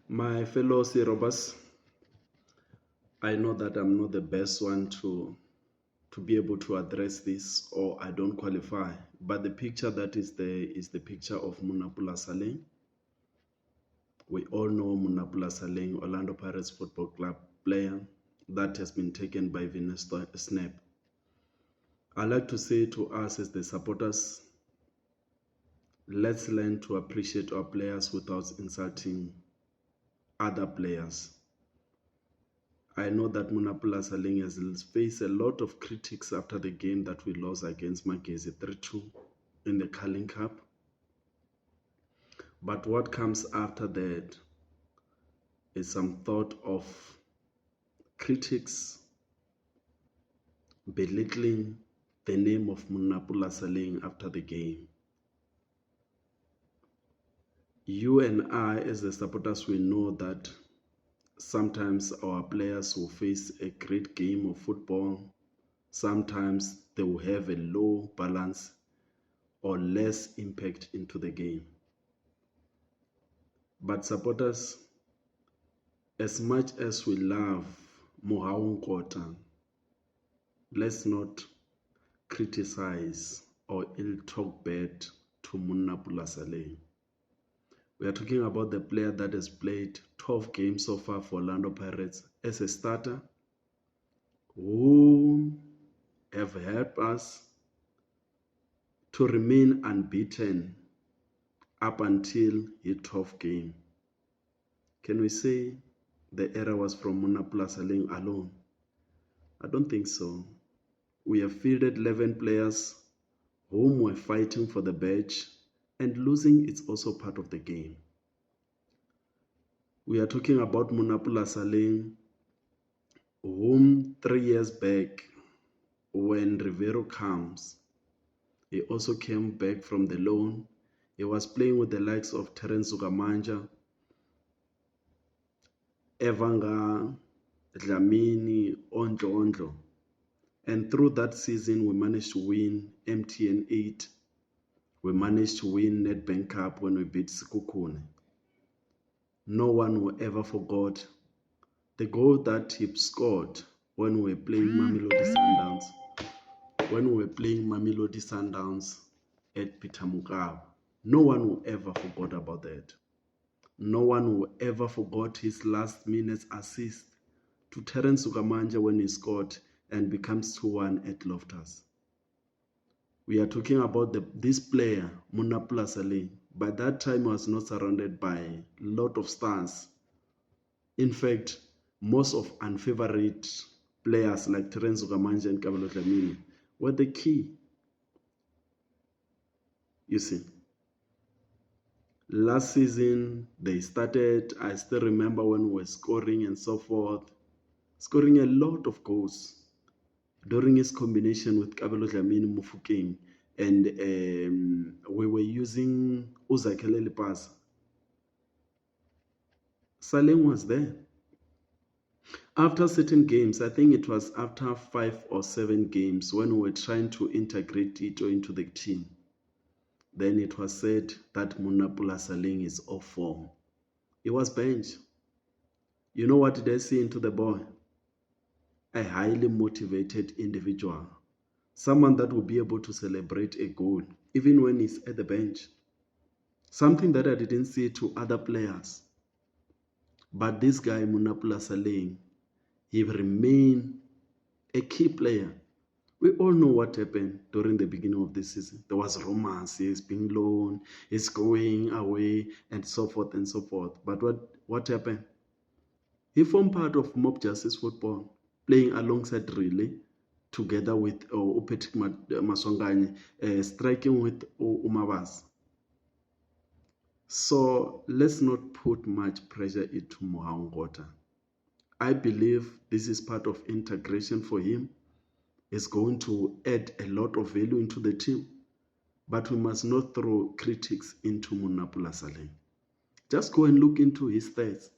My fellow Robers, I know that I'm not the best one to be able to address this, or I don't qualify. But the picture that is there is the picture of Monnapula Saleng. We all know Monnapula Saleng, Orlando Pirates Football Club player that has been taken by Venus Snap. I like to say to us as the supporters, let's learn to appreciate our players without insulting other players. I know that Monnapula Saleng has faced a lot of critics after the game that we lost against Magesi 3-2 in the Carling Cup. But what comes after that is some thought of critics belittling the name of Monnapula Saleng after the game. You and I, as the supporters, we know that sometimes our players will face a great game of football. Sometimes they will have a low balance or less impact into the game. But supporters, as much as we love Mohaung, let's not criticize or ill talk bad to Monnapula Saleng. We are talking about the player that has played 12 games so far for Orlando Pirates as a starter, who have helped us to remain unbeaten up until his 12th game. Can we say the error was from Monnapula Saleng alone? I don't think so. We have fielded 11 players whom were fighting for the badge, and losing is also part of the game. We are talking about Monnapula Saleng, whom 3 years back, when Rivero comes, he also came back from the loan. He was playing with the likes of Terence Ugamanja, Evanga, Dlamini, Ondlo. And through that season, we managed to win MTN 8. We managed to win Nedbank Cup when we beat Sekhukhune. No one will ever forget the goal that he scored when we were playing Mamelodi Sundowns. When we were playing Mamelodi Sundowns at Pitamukau. No one will ever forget about that. No one will ever forget his last minute assist to Terence Ugamanja when he scored and becomes 2-1 at Loftus. We are talking about this player, Monnapula Saleng. By that time, he was not surrounded by a lot of stars. In fact, most of unfavorite players like Terence Ugamanja and Kabelo Dlamini were the key. You see, last season they started, I still remember when we were scoring and so forth, scoring a lot of goals during his combination with Kabelo Dlamini Mufokeng, and we were using Uzakele Lipasa. Saleng was there. After certain games, I think it was after 5 or 7 games, when we were trying to integrate Tito into the team, then it was said that Monnapula Saleng is off form. He was benched. You know what did I see into the boy? A highly motivated individual. Someone that will be able to celebrate a goal, even when he's at the bench. Something that I didn't see to other players. But this guy, Monnapula Saleng, he remained a key player. We all know what happened during the beginning of this season. There was rumors, he's being loaned, he's going away, and so forth and so forth. But what happened? He formed part of Mob Justice Football, playing alongside Riley, together with Upetik Maswanganye, striking with Umabas. So let's not put much pressure into Mohaung. I believe this is part of integration for him. Is going to add a lot of value into the team. But we must not throw critics into Monnapula Saleng. Just go and look into his stats.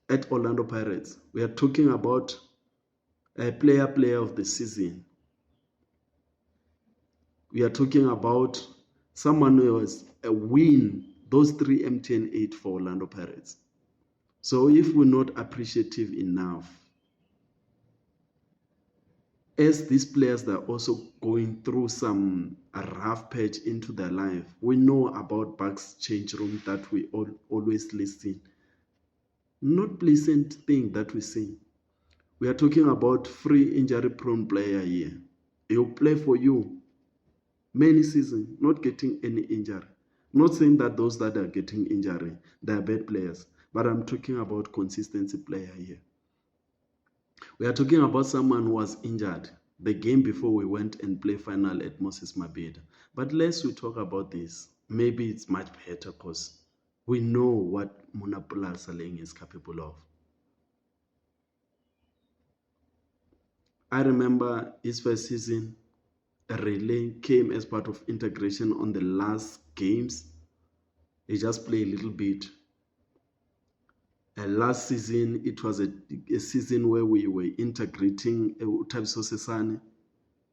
At Orlando Pirates, we are talking about a player of the season. We are talking about someone who was a win Those 3 empty and 8 for Orlando Pirates. So if we're not appreciative enough, as these players are also going through some rough patch into their life, we know about Bucks change room that we always listen. Not pleasant thing that we see. We are talking about free injury-prone player here. He'll play for you many seasons, not getting any injury. Not saying that those that are getting injury, they are bad players, but I'm talking about consistency player here. We are talking about someone who was injured the game before we went and play final at Moses Mabhida. But less we talk about this, maybe it's much better because we know what Monnapula Saleng is capable of. I remember his first season, a relay came as part of integration on the last games. He just played a little bit. Last season, it was a season where we were integrating Utabiso Sesane.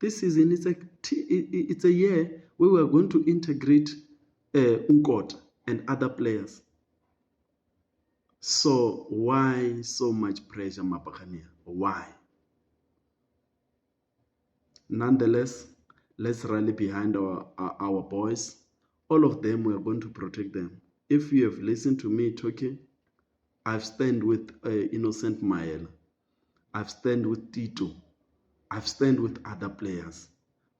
This season, it's a year where we are going to integrate Unkota and other players. So why so much pressure, Mapakania? Why? Nonetheless, let's rally behind our boys. All of them, we are going to protect them. If you have listened to me talking, I've stand with Innocent Mael. I've stand with Tito. I've stand with other players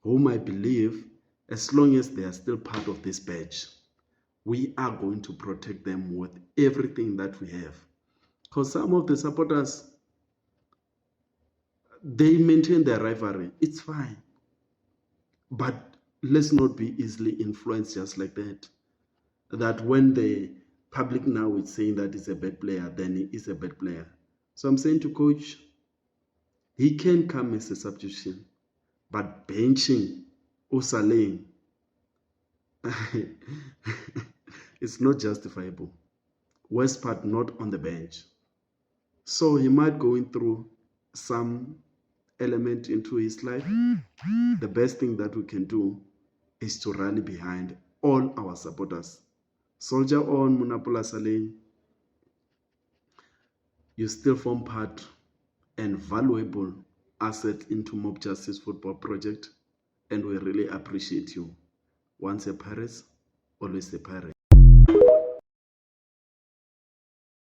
whom I believe, as long as they are still part of this batch, we are going to protect them with everything that we have. Because some of the supporters, they maintain their rivalry. It's fine. But let's not be easily influenced just like that. That when the public now is saying that he's a bad player, then he is a bad player. So I'm saying to coach, he can come as a substitution, but benching Saleng, it's not justifiable. Worst part, not on the bench. So he might going through some element into his life. The best thing that we can do is to rally behind all our supporters. Soldier on, Monnapula Saleng. You still form part and valuable asset into Mob Justice Football Project, and we really appreciate you. Once a Pirates, always a Pirate.